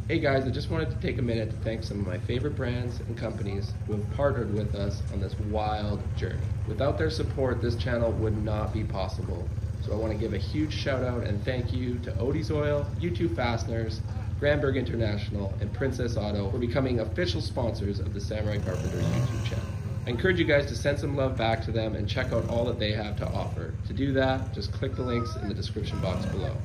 Hey guys, I just wanted to take a minute to thank some of my favorite brands and companies who have partnered with us on this wild journey. Without their support, this channel would not be possible. So I want to give a huge shout out and thank you to Odie's Oil, U2 Fasteners, Granberg International, and Princess Auto for becoming official sponsors of the Samurai Carpenter YouTube channel. I encourage you guys to send some love back to them and check out all that they have to offer. To do that, just click the links in the description box below.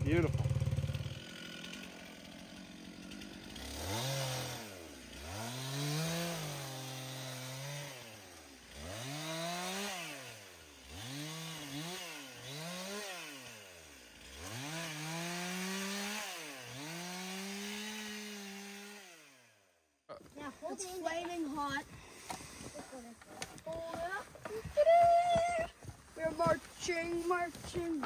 Beautiful. Yeah, it's flaming hot. We're marching, marching.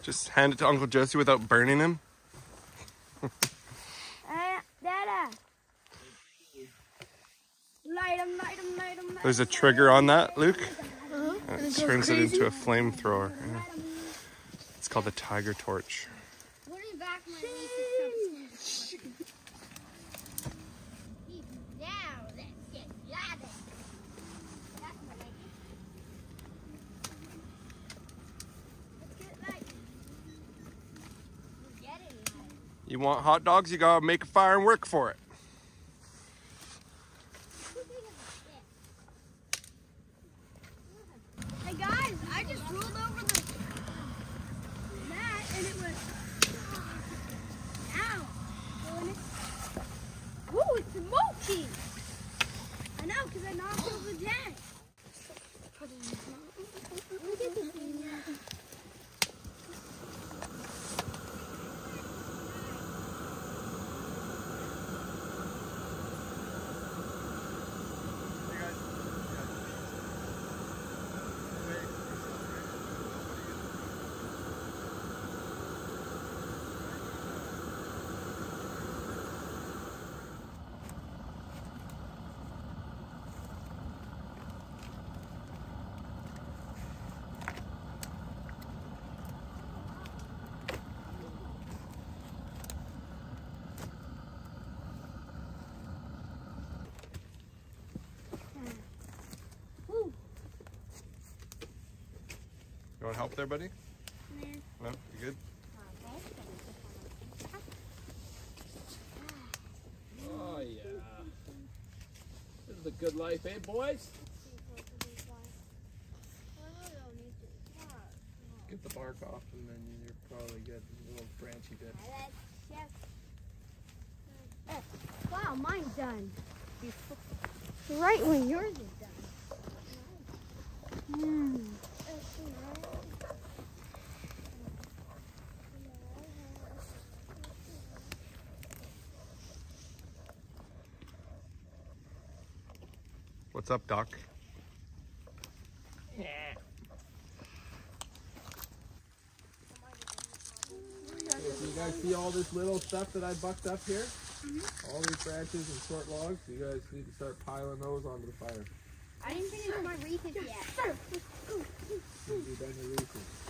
Just hand it to Uncle Josie without burning him. Dada. Light him, light him, light him. There's a trigger on that, Luke. And It turns it into a flamethrower. Yeah. It's called the Tiger Torch. You want hot dogs? You gotta make a fire and work for it. Hey guys, I just rolled over the mat and it went. Ow! Ooh, it's smoky! I know, because I knocked over the tank. You want help there, buddy? Yeah. No? You good? is a good life, eh, boys? Get the bark off and then you're probably good. A little branchy bit. Wow, mine's done. Right when yours is done. What's up, Doc? Yeah. So you guys see all this little stuff that I bucked up here? All these branches and short logs? You guys need to start piling those onto the fire. I didn't finish my wreaths yet. You've done your research.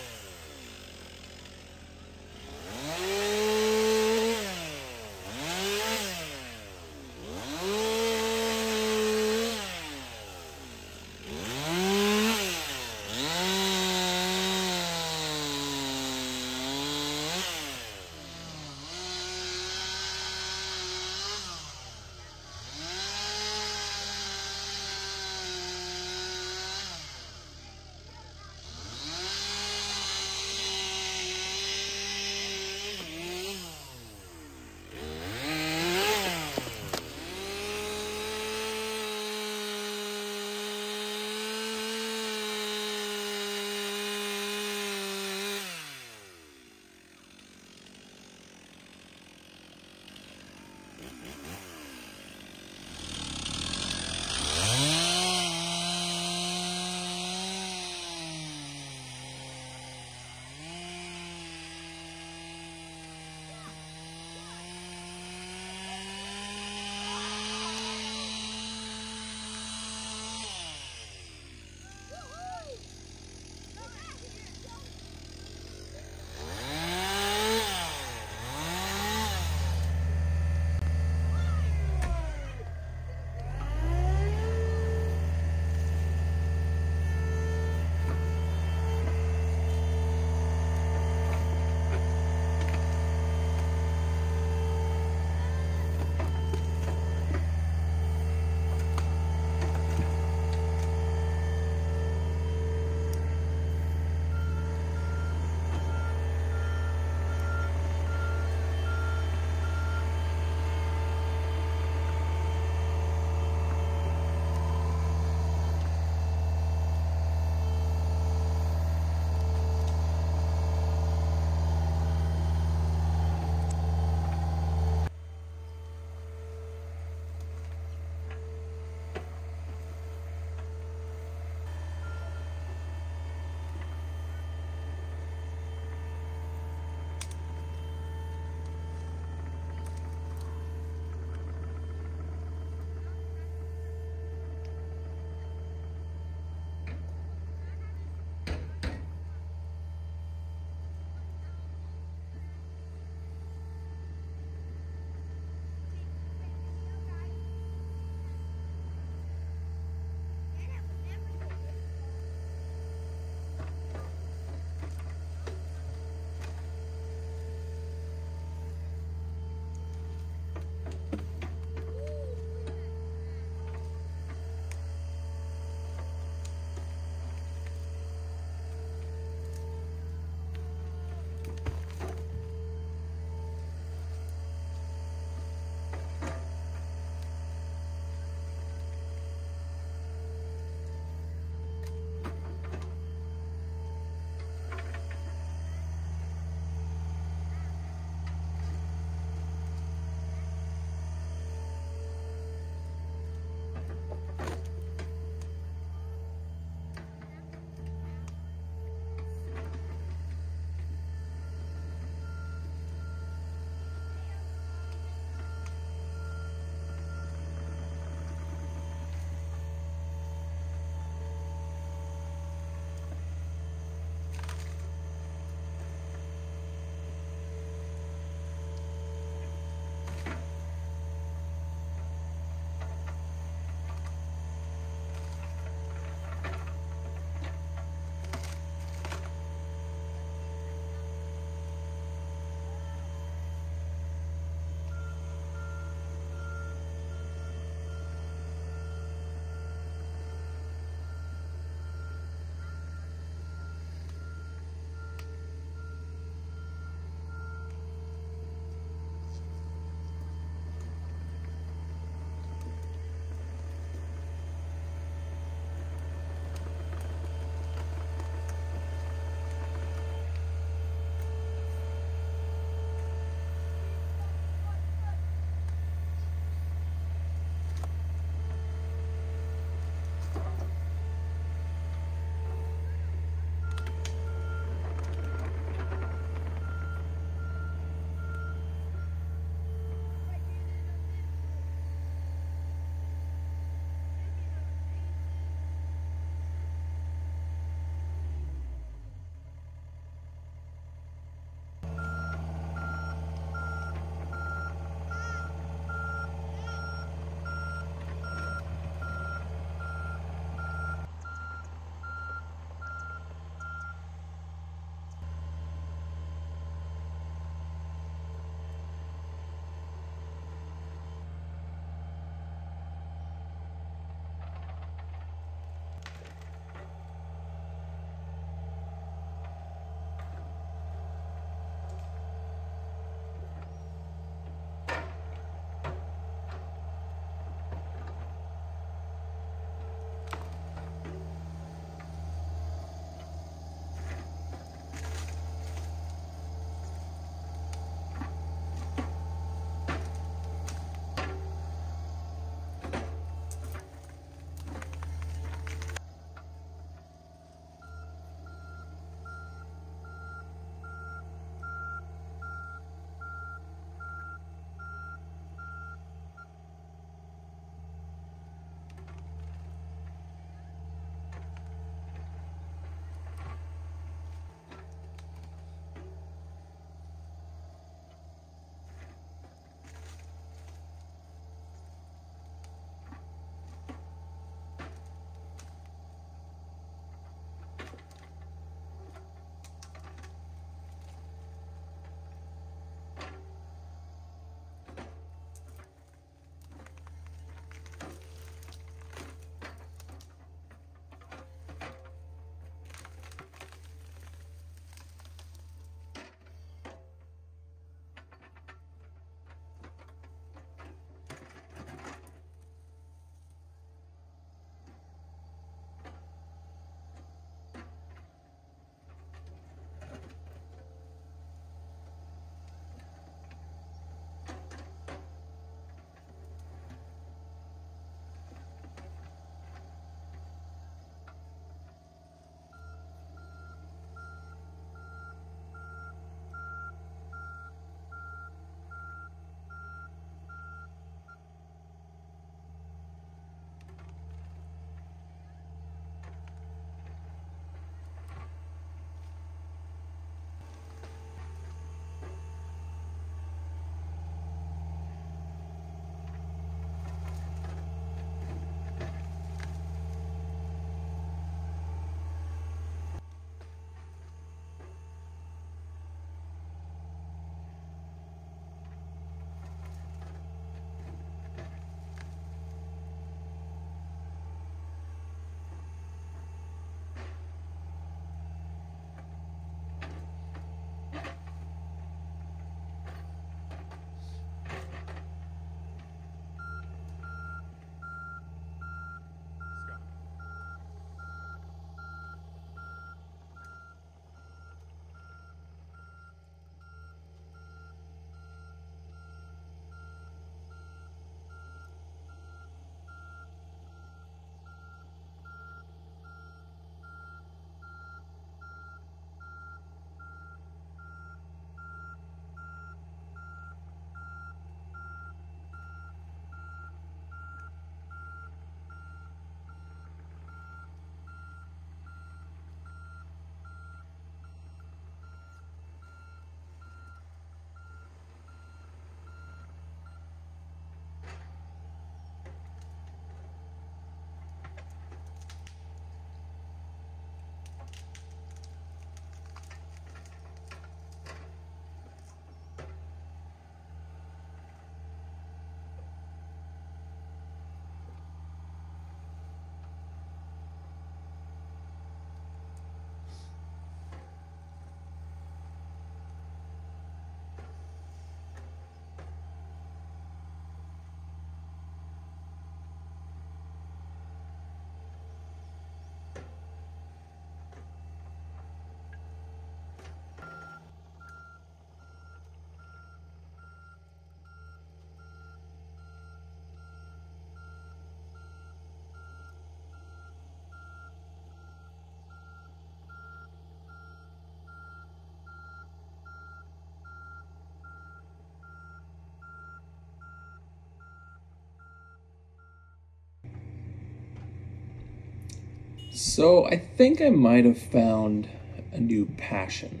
So I think I might have found a new passion,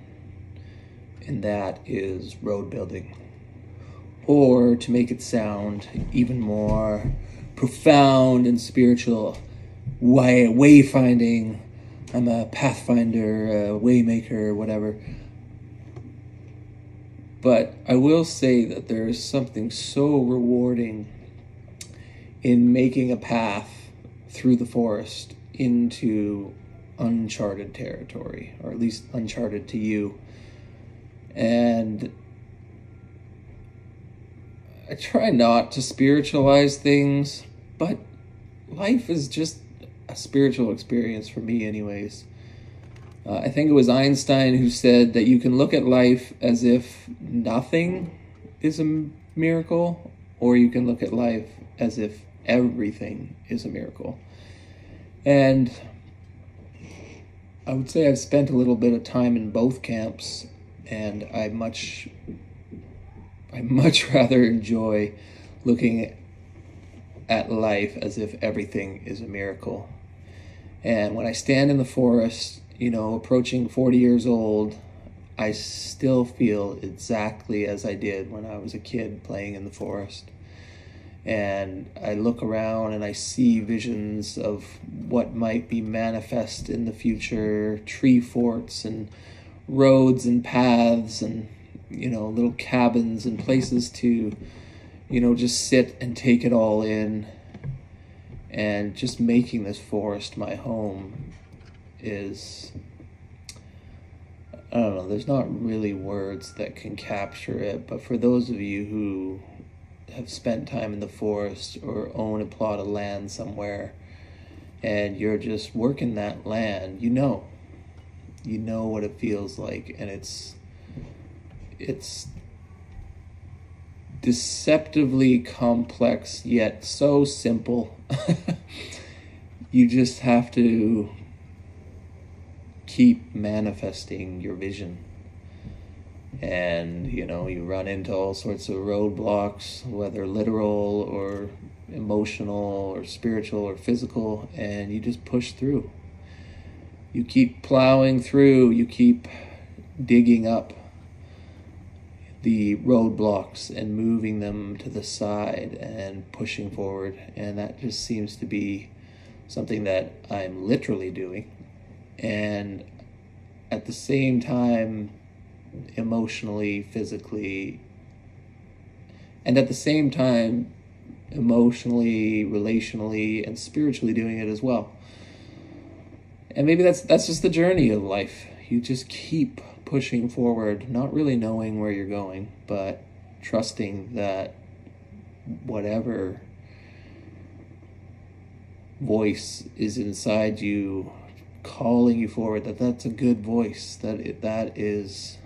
and that is road building. Or to make it sound even more profound and spiritual, wayfinding. I'm a pathfinder, a waymaker, whatever. But I will say that there is something so rewarding in making a path through the forest into uncharted territory, or at least uncharted to you. And I try not to spiritualize things, but life is just a spiritual experience for me anyways. I think it was Einstein who said that you can look at life as if nothing is a miracle, or you can look at life as if everything is a miracle. And I would say I've spent a little bit of time in both camps, and I much rather enjoy looking at life as if everything is a miracle. And when I stand in the forest, you know, approaching 40 years old, I still feel exactly as I did when I was a kid playing in the forest. And I look around and I see visions of what might be manifest in the future, tree forts and roads and paths and, you know, little cabins and places to, you know, just sit and take it all in. And just making this forest my home is, I don't know, there's not really words that can capture it, but for those of you who have spent time in the forest or own a plot of land somewhere and you're just working that land, you know what it feels like, and it's deceptively complex yet so simple. You just have to keep manifesting your vision. And, you know, you run into all sorts of roadblocks, whether literal or emotional or spiritual or physical, and you just push through. You keep plowing through, you keep digging up the roadblocks and moving them to the side and pushing forward. And that just seems to be something that I'm literally doing. And at the same time, emotionally, physically, and at the same time, emotionally, relationally, and spiritually doing it as well. And maybe that's just the journey of life. You just keep pushing forward, not really knowing where you're going, but trusting that whatever voice is inside you calling you forward, that's a good voice, that is,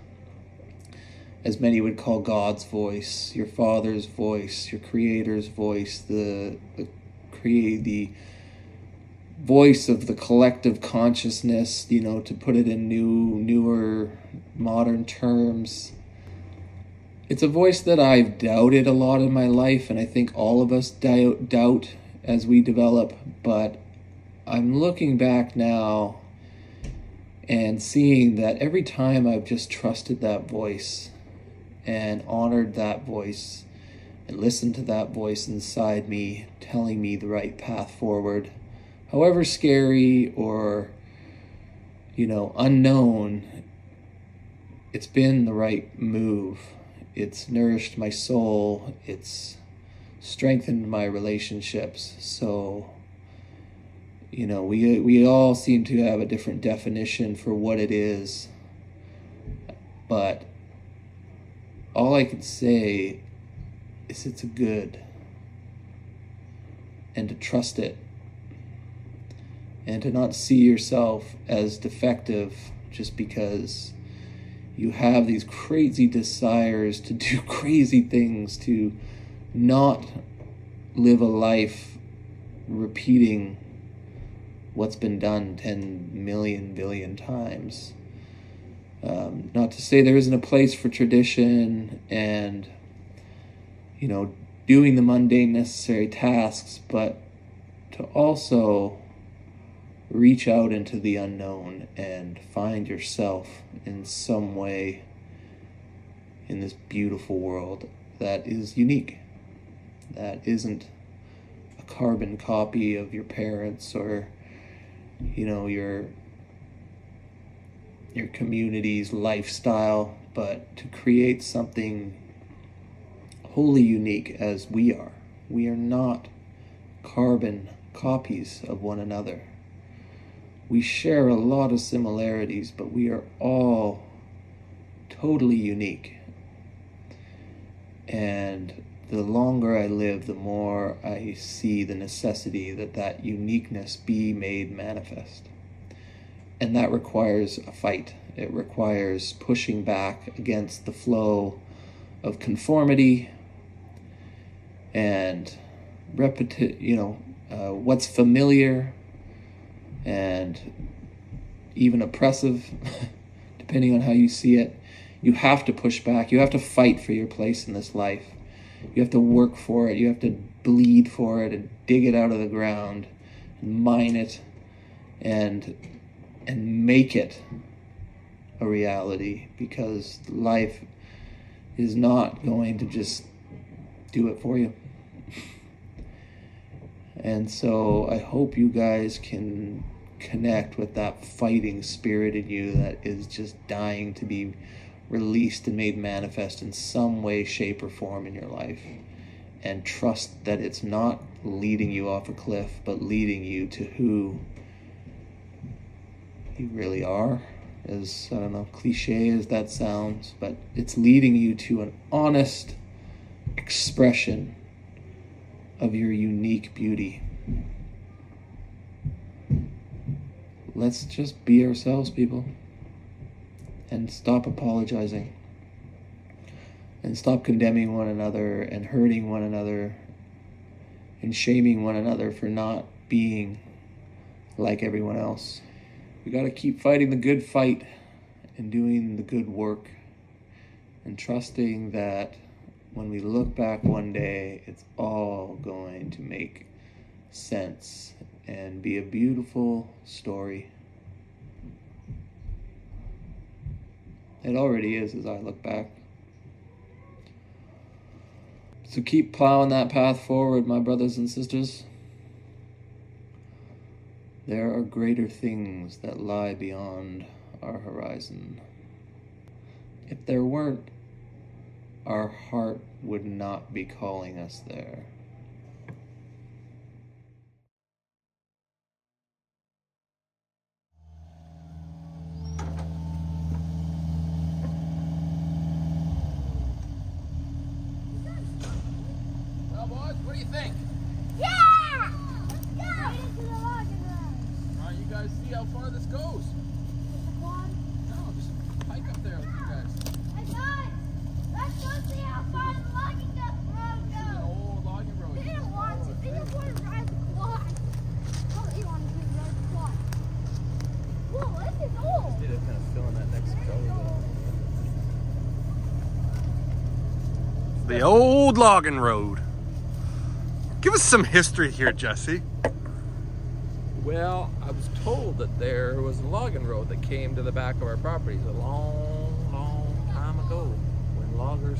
as many would call, God's voice, your Father's voice, your Creator's voice, the voice of the collective consciousness, you know, to put it in newer modern terms. It's a voice that I've doubted a lot in my life, and I think all of us doubt as we develop, but I'm looking back now and seeing that every time I've just trusted that voice and honored that voice and listened to that voice inside me telling me the right path forward, however scary or, you know, unknown, it's been the right move. It's nourished my soul. It's strengthened my relationships. So, you know, we all seem to have a different definition for what it is. But all I can say is it's a good. And to trust it. And to not see yourself as defective just because you have these crazy desires to do crazy things, to not live a life repeating what's been done 10 million billion times. Not to say there isn't a place for tradition and, you know, doing the mundane necessary tasks, but to also reach out into the unknown and find yourself in some way in this beautiful world that is unique, that isn't a carbon copy of your parents or, you know, your community's lifestyle, but to create something wholly unique as we are. We are not carbon copies of one another. We share a lot of similarities, but we are all totally unique. And the longer I live, the more I see the necessity that that uniqueness be made manifest. And that requires a fight. It requires pushing back against the flow of conformity and what's familiar and even oppressive, depending on how you see it. You have to push back. You have to fight for your place in this life. You have to work for it. You have to bleed for it and dig it out of the ground and mine it and make it a reality, because life is not going to just do it for you. And so I hope you guys can connect with that fighting spirit in you that is just dying to be released and made manifest in some way, shape, or form in your life. And trust that it's not leading you off a cliff, but leading you to who you really are. As, I don't know, cliche as that sounds, but it's leading you to an honest expression of your unique beauty. Let's just be ourselves, people, and stop apologizing and stop condemning one another and hurting one another and shaming one another for not being like everyone else. We got to keep fighting the good fight and doing the good work and trusting that when we look back one day, it's all going to make sense and be a beautiful story. It already is as I look back. So keep plowing that path forward, my brothers and sisters. There are greater things that lie beyond our horizon. If there weren't, our heart would not be calling us there. Well, boys, what do you think? Yeah! Let's go! Right into the logging road. All right, you guys see how far this goes? No, just hike up there with you guys. Hey guys, let's go see how far the logging road This is an goes. old logging road. They didn't want to. They just want to ride the quad. Oh, they want to ride the quad. Whoa, this is old. Did it kind of fill in that next gully. The old logging road. Give us some history here, Jesse. Well, I was told that there was a logging road that came to the back of our properties a long, long time ago when loggers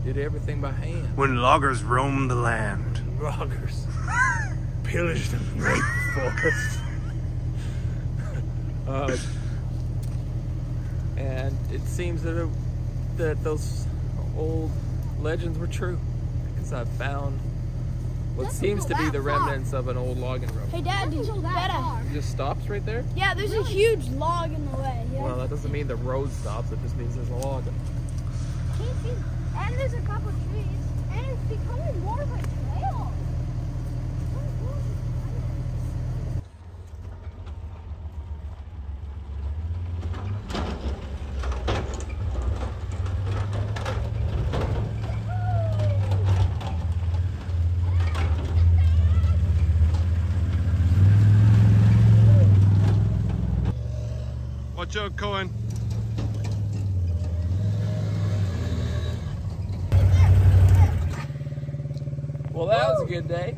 did everything by hand. When loggers roamed the land. Loggers pillaged and raped the forest. And it seems that those old legends were true, because I've found what seems to be the remnants of an old logging road. Hey, Dad, It just stops right there? yeah, there's a huge log in the way. Yeah. Well, that doesn't mean the road stops, it just means there's a log. And there's a couple trees, and it's becoming more of a trail. Watch out, Cohen. Well, that was a good day.